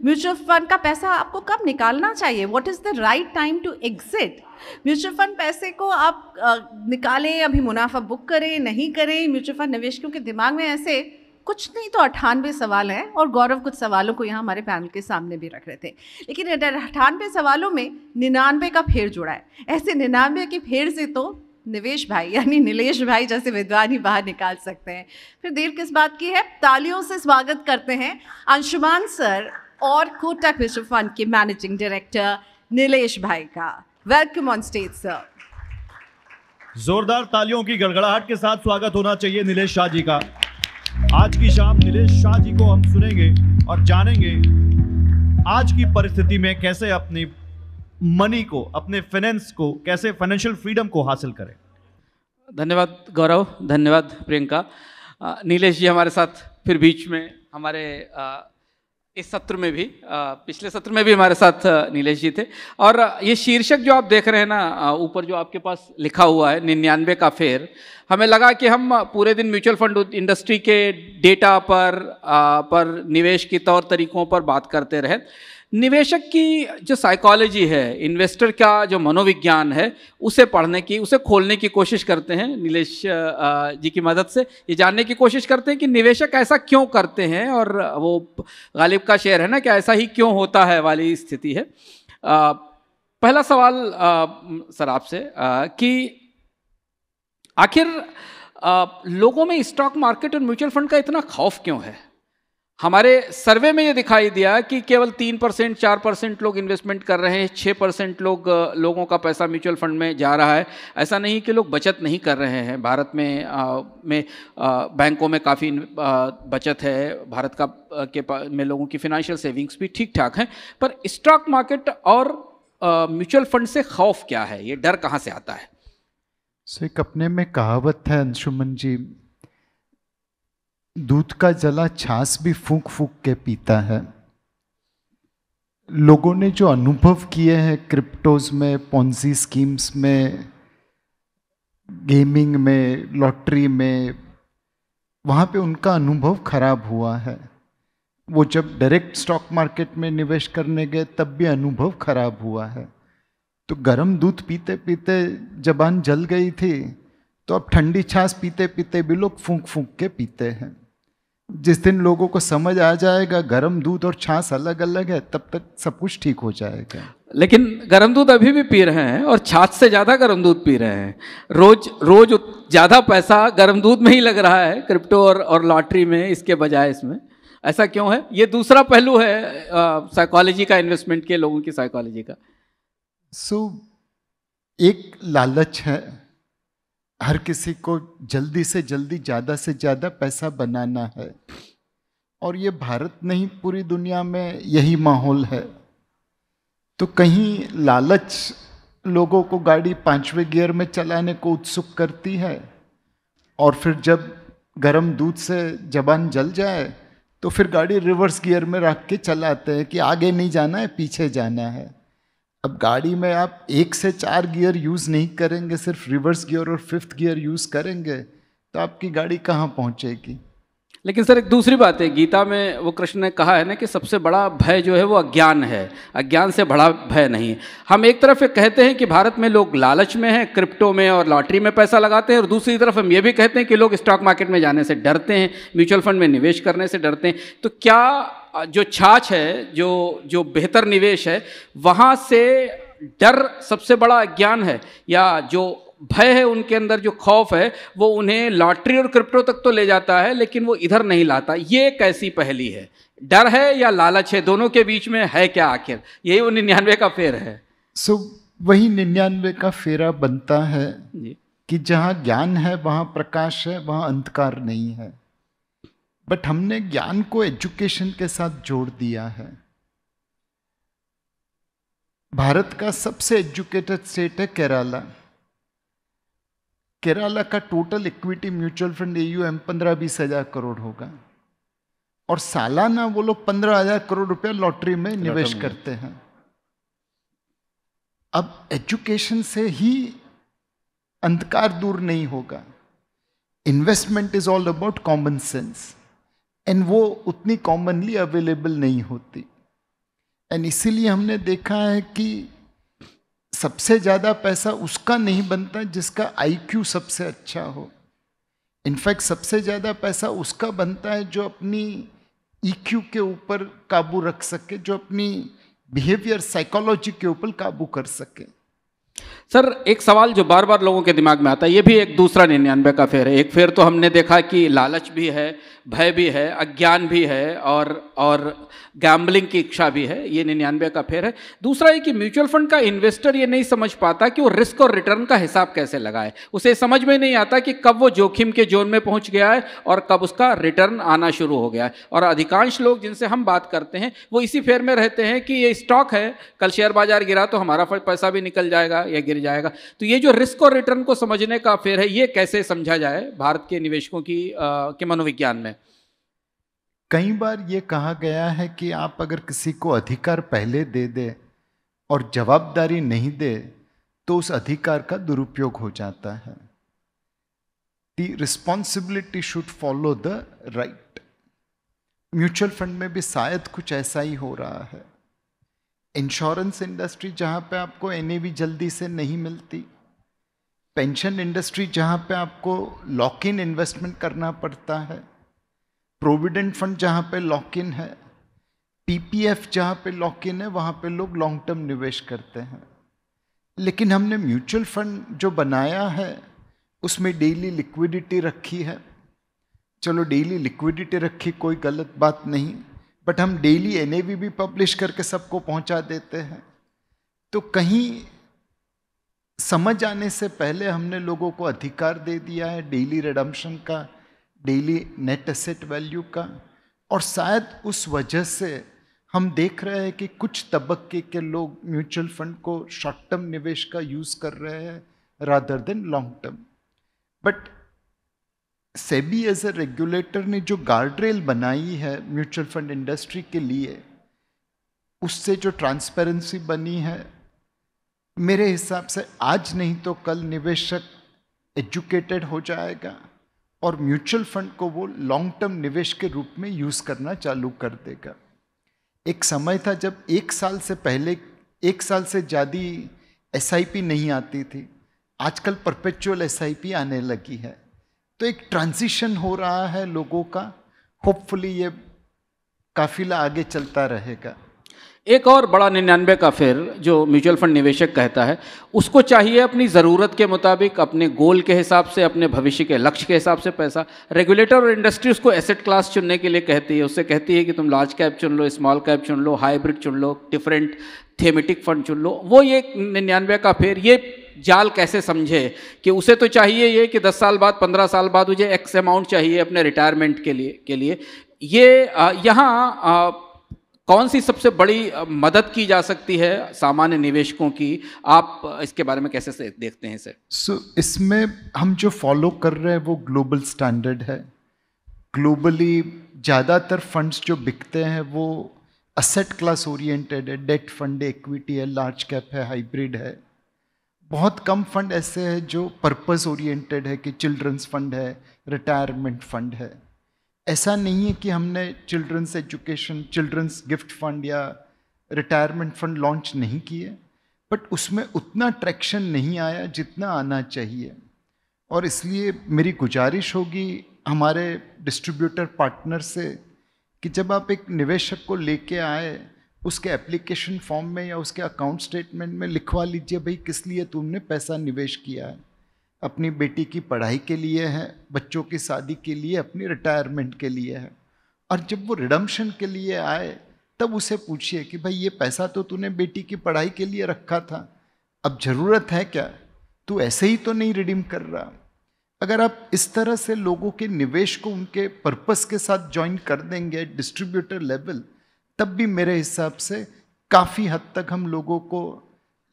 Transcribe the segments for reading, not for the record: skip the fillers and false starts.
Mutual fund का पैसा आपको कब निकालना चाहिए, what is the right time to exit. Mutual fund पैसे को आप निकालें, अभी मुनाफा बुक करें, नहीं करें। म्यूचुअल फंड निवेशकों के दिमाग में ऐसे कुछ नहीं तो 98 सवाल हैं, और गौरव कुछ सवालों को यहाँ हमारे पैनल के सामने भी रख रहे थे। लेकिन 98 सवालों में 99 का फेर जुड़ा है। ऐसे 99 की फेर से तो निवेश भाई यानी नीलेश भाई जैसे विद्वान ही बाहर निकाल सकते हैं। फिर देर किस बात की है, तालियों से स्वागत करते हैं अंशुमान सर और कोटक म्यूचुअल फंड के मैनेजिंग डायरेक्टर नीलेश भाई का। Welcome on stage sir. जोरदार तालियों की गड़गड़ाहट के साथ स्वागत होना चाहिए नीलेश शाह जी का। आज की शाम नीलेश शाह जी को हम सुनेंगे और जानेंगे आज की परिस्थिति में कैसे अपनी मनी को, अपने फाइनेंस को, कैसे फाइनेंशियल फ्रीडम को हासिल करें। धन्यवाद गौरव, धन्यवाद प्रियंका। नीलेश जी हमारे साथ फिर बीच में हमारे इस सत्र में भी, पिछले सत्र में भी हमारे साथ नीलेश जी थे। और ये शीर्षक जो आप देख रहे हैं ना, ऊपर जो आपके पास लिखा हुआ है 99 का फेर, हमें लगा कि हम पूरे दिन म्यूचुअल फंड इंडस्ट्री के डेटा पर निवेश के तौर तरीकों पर बात करते रहे। निवेशक की जो साइकोलॉजी है, इन्वेस्टर का जो मनोविज्ञान है, उसे पढ़ने की, उसे खोलने की कोशिश करते हैं नीलेश जी की मदद से। ये जानने की कोशिश करते हैं कि निवेशक ऐसा क्यों करते हैं, और वो गालिब का शेर है ना कि ऐसा ही क्यों होता है वाली स्थिति है। पहला सवाल सर आपसे कि आखिर लोगों में स्टॉक मार्केट और म्यूचुअल फंड का इतना खौफ क्यों है। हमारे सर्वे में ये दिखाई दिया कि केवल 3% 4% लोग इन्वेस्टमेंट कर रहे हैं, 6% लोगों का पैसा म्यूचुअल फंड में जा रहा है। ऐसा नहीं कि लोग बचत नहीं कर रहे हैं। भारत में बैंकों में काफ़ी बचत है, भारत में लोगों की फिनेंशियल सेविंग्स भी ठीक ठाक हैं। पर स्टॉक मार्केट और म्यूचुअल फंड से खौफ क्या है, ये डर कहाँ से आता है? एक अपने में कहावत है अंशुमन जी, दूध का जला छाछ भी फूंक फूंक के पीता है। लोगों ने जो अनुभव किए हैं क्रिप्टोज में, पोंजी स्कीम्स में, गेमिंग में, लॉटरी में, वहाँ पे उनका अनुभव खराब हुआ है। वो जब डायरेक्ट स्टॉक मार्केट में निवेश करने गए तब भी अनुभव खराब हुआ है। तो गर्म दूध पीते पीते जबान जल गई थी, तो अब ठंडी छाछ पीते पीते भी लोग फूंक फूंक के पीते हैं। जिस दिन लोगों को समझ आ जाएगा गर्म दूध और छाछ अलग अलग है, तब तक सब कुछ ठीक हो जाएगा। लेकिन गर्म दूध अभी भी पी रहे हैं और छाछ से ज़्यादा गर्म दूध पी रहे हैं। रोज ज़्यादा पैसा गर्म दूध में ही लग रहा है, क्रिप्टो और लॉटरी में, इसके बजाय इसमें। ऐसा क्यों है? ये दूसरा पहलू है साइकोलॉजी का, इन्वेस्टमेंट के लोगों की साइकोलॉजी का। एक लालच है, हर किसी को जल्दी से जल्दी ज़्यादा से ज़्यादा पैसा बनाना है, और ये भारत नहीं पूरी दुनिया में यही माहौल है। तो कहीं लालच लोगों को गाड़ी 5वें गियर में चलाने को उत्सुक करती है, और फिर जब गर्म दूध से जबान जल जाए तो फिर गाड़ी रिवर्स गियर में रख के चलाते हैं कि आगे नहीं जाना है, पीछे जाना है। अब गाड़ी में आप 1 से 4 गियर यूज़ नहीं करेंगे, सिर्फ रिवर्स गियर और 5th गियर यूज़ करेंगे, तो आपकी गाड़ी कहाँ पहुँचेगी। लेकिन सर एक दूसरी बात है, गीता में वो कृष्ण ने कहा है ना कि सबसे बड़ा भय जो है वो अज्ञान है, अज्ञान से बड़ा भय नहीं। हम एक तरफ ये कहते हैं कि भारत में लोग लालच में हैं, क्रिप्टो में और लॉटरी में पैसा लगाते हैं, और दूसरी तरफ हम ये भी कहते हैं कि लोग स्टॉक मार्केट में जाने से डरते हैं, म्यूचुअल फंड में निवेश करने से डरते हैं। तो क्या जो छाछ है, जो बेहतर निवेश है, वहाँ से डर सबसे बड़ा अज्ञान है, या जो भय है उनके अंदर, जो खौफ है, वो उन्हें लॉटरी और क्रिप्टो तक तो ले जाता है लेकिन वो इधर नहीं लाता? ये कैसी पहेली है? डर है या लालच है? दोनों के बीच में है क्या आखिर? यही वो 99 का फेर है। वही 99 का फेरा बनता है जी, कि जहाँ ज्ञान है वहाँ प्रकाश है, वहाँ अंधकार नहीं है। बट हमने ज्ञान को एजुकेशन के साथ जोड़ दिया है। भारत का सबसे एजुकेटेड स्टेट है केरला। केरला का total equity mutual fund AUM 15-20 हज़ार करोड़ होगा, और सालाना वो लोग 15 हज़ार करोड़ रुपया लॉटरी में निवेश करते हैं। अब एजुकेशन से ही अंधकार दूर नहीं होगा। Investment is all about common sense, and वो उतनी कॉमनली अवेलेबल नहीं होती। एंड इसीलिए हमने देखा है कि सबसे ज़्यादा पैसा उसका नहीं बनता जिसका आईक्यू सबसे अच्छा हो। इनफैक्ट सबसे ज़्यादा पैसा उसका बनता है जो अपनी ईक्यू के ऊपर काबू रख सके, जो अपनी बिहेवियर साइकोलॉजी के ऊपर काबू कर सके। सर, एक सवाल जो बार बार लोगों के दिमाग में आता है, ये भी एक दूसरा 99 का फेर है। एक फेर तो हमने देखा कि लालच भी है, भय भी है, अज्ञान भी है और गैम्बलिंग की इच्छा भी है, ये 99 का फेर है। दूसरा है कि म्यूचुअल फंड का इन्वेस्टर ये नहीं समझ पाता कि वो रिस्क और रिटर्न का हिसाब कैसे लगाए। उसे समझ में नहीं आता कि कब वो जोखिम के जोन में पहुंच गया है और कब उसका रिटर्न आना शुरू हो गया है। और अधिकांश लोग जिनसे हम बात करते हैं वो इसी फेर में रहते हैं कि ये स्टॉक है, कल शेयर बाजार गिरा तो हमारा पैसा भी निकल जाएगा या गिर जाएगा। तो ये जो रिस्क और रिटर्न को समझने का फेर है, ये कैसे समझा जाए भारत के निवेशकों के मनोविज्ञान में? कई बार ये कहा गया है कि आप अगर किसी को अधिकार पहले दे दे और जवाबदारी नहीं दे तो उस अधिकार का दुरुपयोग हो जाता है। The responsibility should follow the right. Mutual fund में भी शायद कुछ ऐसा ही हो रहा है। इंश्योरेंस इंडस्ट्री जहाँ पे आपको एनएवी जल्दी से नहीं मिलती, पेंशन इंडस्ट्री जहाँ पे आपको लॉक इन इन्वेस्टमेंट करना पड़ता है, प्रोविडेंट फंड जहाँ पे लॉक इन है, पीपीएफ जहाँ पे लॉक इन है, वहाँ पे लोग लॉन्ग टर्म निवेश करते हैं। लेकिन हमने म्यूचुअल फंड जो बनाया है उसमें डेली लिक्विडिटी रखी है। चलो डेली लिक्विडिटी रखी कोई गलत बात नहीं, बट हम डेली एनएवी भी पब्लिश करके सबको पहुंचा देते हैं। तो कहीं समझ आने से पहले हमने लोगों को अधिकार दे दिया है डेली रिडम्पशन का, डेली नेट एसेट वैल्यू का, और शायद उस वजह से हम देख रहे हैं कि कुछ तबक्के के लोग म्यूचुअल फंड को शॉर्ट टर्म निवेश का यूज़ कर रहे हैं rather than long term. But SEBI as a regulator ने जो गार्डरेल बनाई है म्यूचुअल फंड इंडस्ट्री के लिए, उससे जो ट्रांसपेरेंसी बनी है, मेरे हिसाब से आज नहीं तो कल निवेशक एजुकेटेड हो जाएगा और म्यूचुअल फंड को वो लॉन्ग टर्म निवेश के रूप में यूज़ करना चालू कर देगा। एक समय था जब एक साल से ज़्यादा एसआईपी नहीं आती थी, आजकल परपेचुअल एसआईपी आने लगी है। तो एक ट्रांजिशन हो रहा है लोगों का, होपफुली ये काफिला आगे चलता रहेगा। एक और बड़ा 99 का फेर जो म्यूचुअल फंड निवेशक कहता है, उसको चाहिए अपनी ज़रूरत के मुताबिक, अपने गोल के हिसाब से, अपने भविष्य के लक्ष्य के हिसाब से पैसा। रेगुलेटर और इंडस्ट्री उसको एसेट क्लास चुनने के लिए कहती है, उससे कहती है कि तुम लार्ज कैप चुन लो, स्मॉल कैप चुन लो, हाइब्रिड चुन लो, डिफरेंट थेमेटिक फंड चुन लो। वो ये 99 का फेर, ये जाल कैसे समझे कि उसे तो चाहिए ये कि 10 साल बाद, 15 साल बाद मुझे एक्स अमाउंट चाहिए अपने रिटायरमेंट के लिए। ये यहाँ कौन सी सबसे बड़ी मदद की जा सकती है सामान्य निवेशकों की? आप इसके बारे में कैसे देखते हैं इसे? इसमें हम जो फॉलो कर रहे हैं वो ग्लोबल स्टैंडर्ड है। ग्लोबली ज़्यादातर फंड्स जो बिकते हैं वो असेट क्लास ओरिएंटेड है, डेट फंड है, इक्विटी है, लार्ज कैप है, हाइब्रिड है। बहुत कम फंड ऐसे हैं जो पर्पस ओरिएंटेड है कि चिल्ड्रंस फंड है, रिटायरमेंट फंड है। ऐसा नहीं है कि हमने children's education, children's gift fund या रिटायरमेंट फंड लॉन्च नहीं किए, बट उसमें उतना ट्रैक्शन नहीं आया जितना आना चाहिए। और इसलिए मेरी गुजारिश होगी हमारे डिस्ट्रीब्यूटर पार्टनर से कि जब आप एक निवेशक को लेके आए, उसके एप्लीकेशन फॉर्म में या उसके अकाउंट स्टेटमेंट में लिखवा लीजिए भाई किस लिए तुमने पैसा निवेश किया है। अपनी बेटी की पढ़ाई के लिए है, बच्चों की शादी के लिए, अपनी रिटायरमेंट के लिए है। और जब वो रिडम्पशन के लिए आए तब उसे पूछिए कि भाई ये पैसा तो तूने बेटी की पढ़ाई के लिए रखा था, अब ज़रूरत है क्या, तू ऐसे ही तो नहीं रिडीम कर रहा। अगर आप इस तरह से लोगों के निवेश को उनके पर्पस के साथ ज्वाइन कर देंगे डिस्ट्रीब्यूटर लेवल, तब भी मेरे हिसाब से काफ़ी हद तक हम लोगों को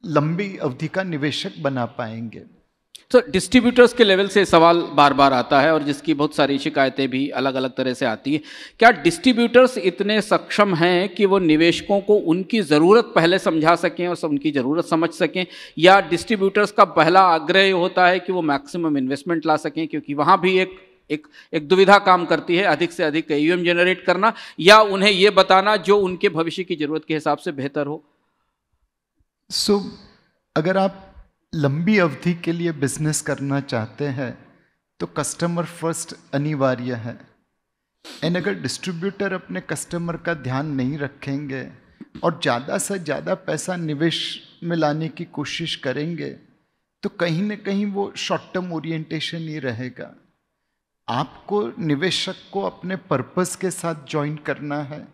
लंबी अवधि का निवेशक बना पाएंगे। तो डिस्ट्रीब्यूटर्स के लेवल से सवाल बार बार आता है और जिसकी बहुत सारी शिकायतें भी अलग अलग तरह से आती है। क्या डिस्ट्रीब्यूटर्स इतने सक्षम हैं कि वो निवेशकों को उनकी ज़रूरत पहले समझा सकें और उनकी ज़रूरत समझ सकें, या डिस्ट्रीब्यूटर्स का पहला आग्रह होता है कि वो मैक्सिमम इन्वेस्टमेंट ला सकें? क्योंकि वहाँ भी एक एक दुविधा काम करती है, अधिक से अधिक AUM जनरेट करना या उन्हें ये बताना जो उनके भविष्य की जरूरत के हिसाब से बेहतर हो। अगर आप लंबी अवधि के लिए बिजनेस करना चाहते हैं तो कस्टमर फर्स्ट अनिवार्य है। एंड अगर डिस्ट्रीब्यूटर अपने कस्टमर का ध्यान नहीं रखेंगे और ज़्यादा से ज़्यादा पैसा निवेश में लाने की कोशिश करेंगे तो कहीं ना कहीं वो शॉर्ट टर्म ओरिएंटेशन ही रहेगा। आपको निवेशक को अपने पर्पस के साथ ज्वाइन करना है,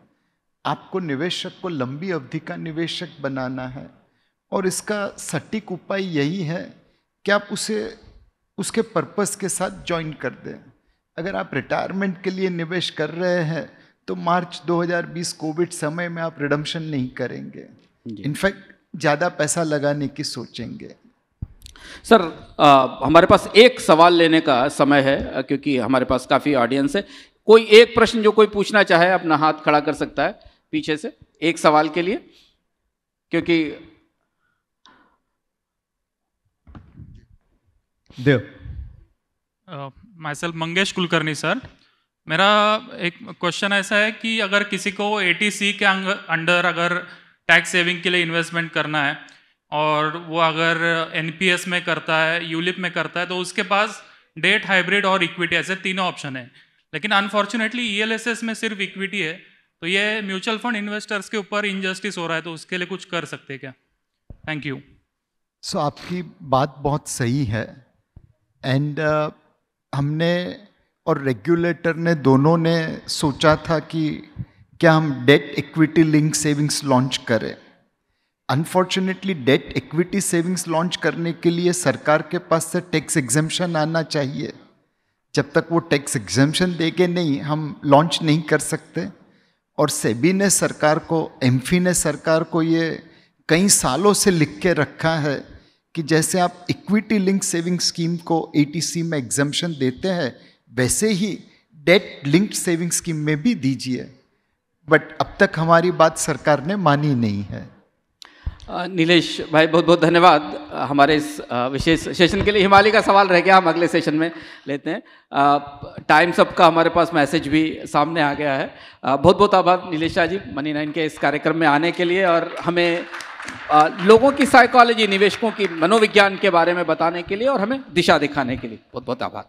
आपको निवेशक को लंबी अवधि का निवेशक बनाना है और इसका सटीक उपाय यही है कि आप उसे उसके पर्पस के साथ ज्वाइन कर दें। अगर आप रिटायरमेंट के लिए निवेश कर रहे हैं तो मार्च 2020 कोविड समय में आप रिडम्पशन नहीं करेंगे, इनफैक्ट ज़्यादा पैसा लगाने की सोचेंगे। सर हमारे पास एक सवाल लेने का समय है क्योंकि हमारे पास काफ़ी ऑडियंस है। कोई एक प्रश्न जो कोई पूछना चाहे अपना हाथ खड़ा कर सकता है पीछे से एक सवाल के लिए, क्योंकि देव। Myself Mangesh Kulkarni sir, मेरा एक क्वेश्चन ऐसा है कि अगर किसी को ATC के अंडर अगर टैक्स सेविंग के लिए इन्वेस्टमेंट करना है और वो अगर NPS में करता है, यूलिप में करता है, तो उसके पास डेट, हाइब्रिड और इक्विटी ऐसे तीनों ऑप्शन है, लेकिन अनफॉर्चुनेटली ELSS में सिर्फ इक्विटी है, तो ये म्यूचुअल फंड इन्वेस्टर्स के ऊपर इनजस्टिस हो रहा है, तो उसके लिए कुछ कर सकते हैं क्या? Thank you. आपकी बात बहुत सही है एंड हमने और रेगुलेटर ने दोनों ने सोचा था कि क्या हम debt equity link savings launch करें। Unfortunately debt equity savings launch करने के लिए सरकार के पास से टैक्स एग्जेम्पशन आना चाहिए। जब तक वो टैक्स एग्जेम्पशन देके नहीं हम लॉन्च नहीं कर सकते। और सेबी ने सरकार को, एमफी ने सरकार को ये कई सालों से लिख के रखा है कि जैसे आप इक्विटी लिंक सेविंग स्कीम को ATC में एग्जेम्पशन देते हैं वैसे ही डेट लिंक्ड सेविंग स्कीम में भी दीजिए, बट अब तक हमारी बात सरकार ने मानी नहीं है। नीलेश भाई बहुत बहुत धन्यवाद हमारे इस विशेष सेशन के लिए। हिमालय का सवाल रह गया, हम अगले सेशन में लेते हैं। टाइम सबका हमारे पास मैसेज भी सामने आ गया है। बहुत बहुत आभार नीलेश शाह जी मनी9 के इस कार्यक्रम में आने के लिए और हमें लोगों की साइकोलॉजी, निवेशकों की मनोविज्ञान के बारे में बताने के लिए और हमें दिशा दिखाने के लिए बहुत बहुत आभार।